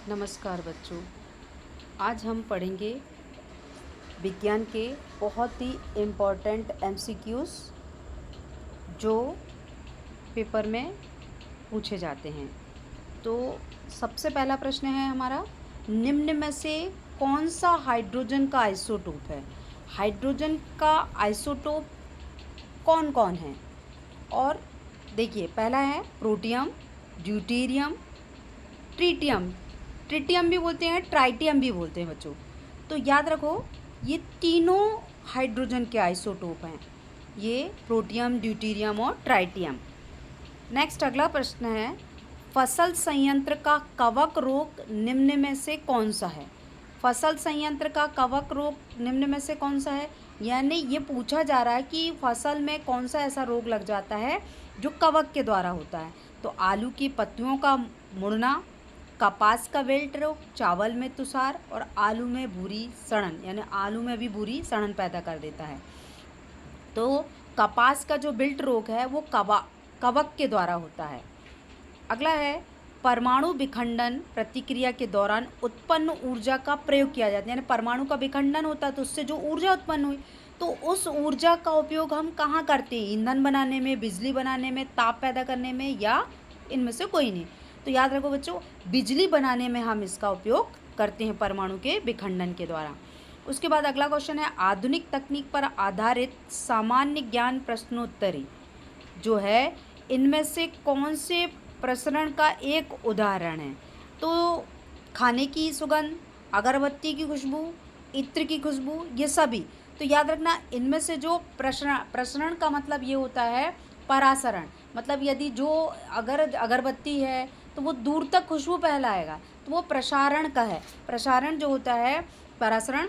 नमस्कार बच्चों। आज हम पढ़ेंगे विज्ञान के बहुत ही इम्पोर्टेंट एमसीक्यूज़ जो पेपर में पूछे जाते हैं। तो सबसे पहला प्रश्न है हमारा, निम्न में से कौन सा हाइड्रोजन का आइसोटोप है? हाइड्रोजन का आइसोटोप कौन कौन है? और देखिए, पहला है प्रोटियम, ड्यूटेरियम, ट्रिटियम। ट्रिटियम भी बोलते हैं, ट्राइटियम भी बोलते हैं बच्चों। तो याद रखो, ये तीनों हाइड्रोजन के आइसोटोप हैं, ये प्रोटियम, ड्यूटेरियम और ट्राइटियम। नेक्स्ट अगला प्रश्न है, फसल संयंत्र का कवक रोग निम्न में से कौन सा है? फसल संयंत्र का कवक रोग निम्न में से कौन सा है? यानी ये पूछा जा रहा है कि फसल में कौन सा ऐसा रोग लग जाता है जो कवक के द्वारा होता है। तो आलू की पत्तियों का मुड़ना, कपास का विल्ट रोग, चावल में तुषार और आलू में भूरी सड़न, यानी आलू में भी भूरी सड़न पैदा कर देता है। तो कपास का जो विल्ट रोग है वो कवक के द्वारा होता है। अगला है, परमाणु विखंडन प्रक्रिया के दौरान उत्पन्न ऊर्जा का प्रयोग किया जाता है। यानी परमाणु का विखंडन होता है तो उससे जो ऊर्जा उत्पन्न हुई, तो उस ऊर्जा का उपयोग हम कहाँ करते हैं? ईंधन बनाने में, बिजली बनाने में, ताप पैदा करने में, या इनमें से कोई नहीं? तो याद रखो बच्चों, बिजली बनाने में हम इसका उपयोग करते हैं परमाणु के विखंडन के द्वारा। उसके बाद अगला क्वेश्चन है, आधुनिक तकनीक पर आधारित सामान्य ज्ञान प्रश्नोत्तरी जो है, इनमें से कौन से प्रसरण का एक उदाहरण है? तो खाने की सुगंध, अगरबत्ती की खुशबू, इत्र की खुशबू, ये सभी। तो याद रखना, इनमें से जो प्रसरण का मतलब ये होता है परासरण। मतलब यदि जो अगर अगरबत्ती है तो वो दूर तक खुशबू फैलाएगा, तो वो प्रसारण का है। प्रसारण जो होता है, परासरण,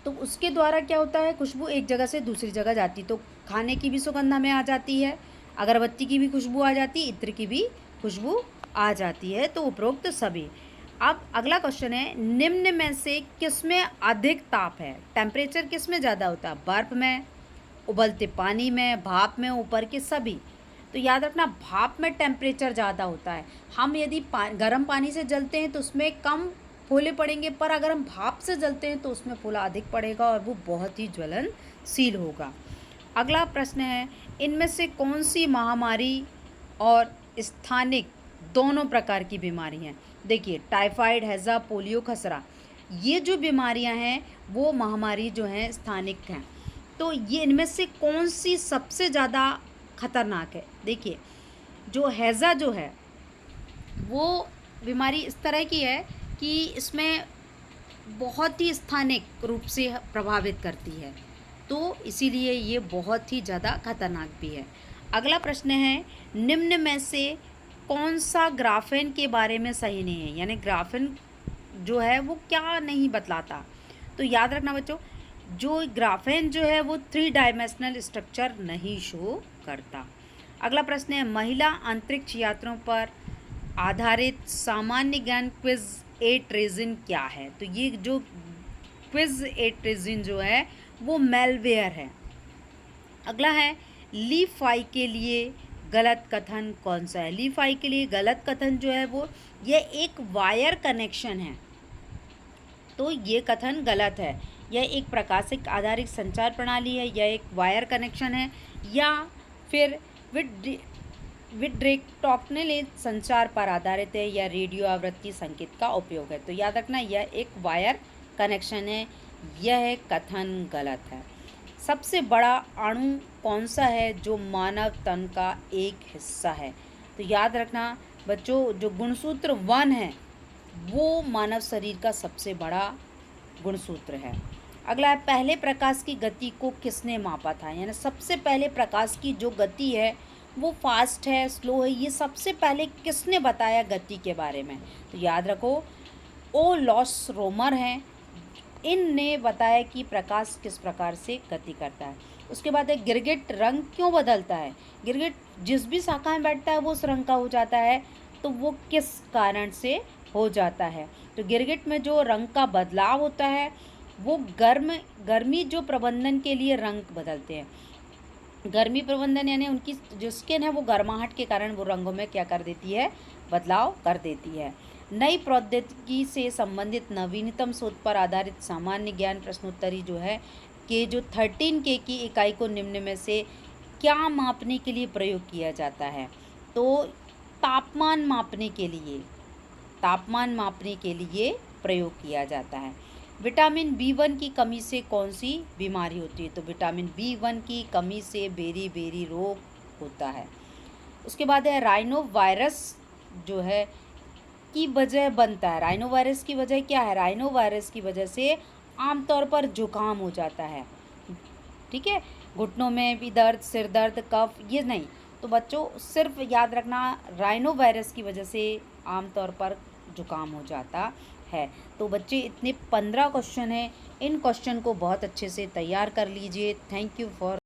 तो उसके द्वारा क्या होता है, खुशबू एक जगह से दूसरी जगह जाती। तो खाने की भी सुगंध हमें आ जाती है, अगरबत्ती की भी खुशबू आ जाती है, इत्र की भी खुशबू आ जाती है। तो उपरोक्त सभी। अब अगला क्वेश्चन है, निम्न में से किसमें अधिक ताप है? टेम्परेचर किसमें ज़्यादा होता है? बर्फ में, उबलते पानी में, भाप में, ऊपर के सभी। तो याद रखना, भाप में टेम्परेचर ज़्यादा होता है। हम यदि गर्म पानी से जलते हैं तो उसमें कम फूले पड़ेंगे, पर अगर हम भाप से जलते हैं तो उसमें फूला अधिक पड़ेगा और वो बहुत ही ज्वलनशील होगा। अगला प्रश्न है, इनमें से कौन सी महामारी और स्थानिक दोनों प्रकार की बीमारी हैं? देखिए, टाइफाइड, हैजा, पोलियो, खसरा, ये जो बीमारियां हैं वो महामारी जो हैं स्थानिक हैं। तो ये इनमें से कौन सी सबसे ज़्यादा खतरनाक है? देखिए, जो हैजा जो है वो बीमारी इस तरह की है कि इसमें बहुत ही स्थानिक रूप से प्रभावित करती है, तो इसीलिए ये बहुत ही ज़्यादा खतरनाक भी है। अगला प्रश्न है, निम्न में से कौन सा ग्राफेन के बारे में सही नहीं है? यानी ग्राफेन जो है वो क्या नहीं बतलाता? तो याद रखना बच्चों, जो ग्राफेन जो है वो 3 डायमेंशनल स्ट्रक्चर नहीं शो करता। अगला प्रश्न है, महिला अंतरिक्ष यात्रियों पर आधारित सामान्य ज्ञान क्विज 8 रीजन क्या है? तो ये जो क्विज 8 रीजन जो है वो मेलवेयर है। अगला है, ली-फाई के लिए गलत कथन कौन सा है? ली-फाई के लिए गलत कथन जो है वो ये एक वायर कनेक्शन है, तो ये कथन गलत है। यह एक प्रकाशिक आधारित संचार प्रणाली है, यह एक वायर कनेक्शन है, या फिर विड्रेक्टोक्टिल संचार पर आधारित है, या रेडियो आवृत्ति संकेत का उपयोग है। तो याद रखना, यह एक वायर कनेक्शन है, यह कथन गलत है। सबसे बड़ा अणु कौन सा है जो मानव तन का एक हिस्सा है? तो याद रखना बच्चों, जो गुणसूत्र 1 है वो मानव शरीर का सबसे बड़ा गुणसूत्र है। अगला है, पहले प्रकाश की गति को किसने मापा था? यानी सबसे पहले प्रकाश की जो गति है वो फास्ट है, स्लो है, ये सबसे पहले किसने बताया गति के बारे में? तो याद रखो, ओ लॉस रोमर हैं, इनने बताया कि प्रकाश किस प्रकार से गति करता है। उसके बाद है, गिरगिट रंग क्यों बदलता है? गिरगिट जिस भी शाखा में बैठता है वो उस रंग का हो जाता है, तो वो किस कारण से हो जाता है? तो गिरगिट में जो रंग का बदलाव होता है वो गर्मी जो प्रबंधन के लिए रंग बदलते हैं। गर्मी प्रबंधन यानी उनकी जो स्किन है वो गर्माहट के कारण वो रंगों में क्या कर देती है? बदलाव कर देती है। नई प्रौद्योगिकी से संबंधित नवीनतम शोध पर आधारित सामान्य ज्ञान प्रश्नोत्तरी जो है कि जो 13K की इकाई को निम्न में से क्या मापने के लिए प्रयोग किया जाता है। तो तापमान मापने के लिए प्रयोग किया जाता है। विटामिन B1 की कमी से कौन सी बीमारी होती है। तो विटामिन B1 की कमी से बेरी रोग होता है। उसके बाद है राइनो वायरस जो है की वजह बनता है। राइनो वायरस की वजह क्या है। राइनो वायरस की वजह से आमतौर पर जुकाम हो जाता है। ठीक है, घुटनों में भी दर्द, सिर दर्द, कफ, ये नहीं। तो बच्चों सिर्फ याद रखना राइनो वायरस की वजह से आमतौर पर जुकाम हो जाता है। तो बच्चे इतने 15 क्वेश्चन हैं, इन क्वेश्चन को बहुत अच्छे से तैयार कर लीजिए। Thank you for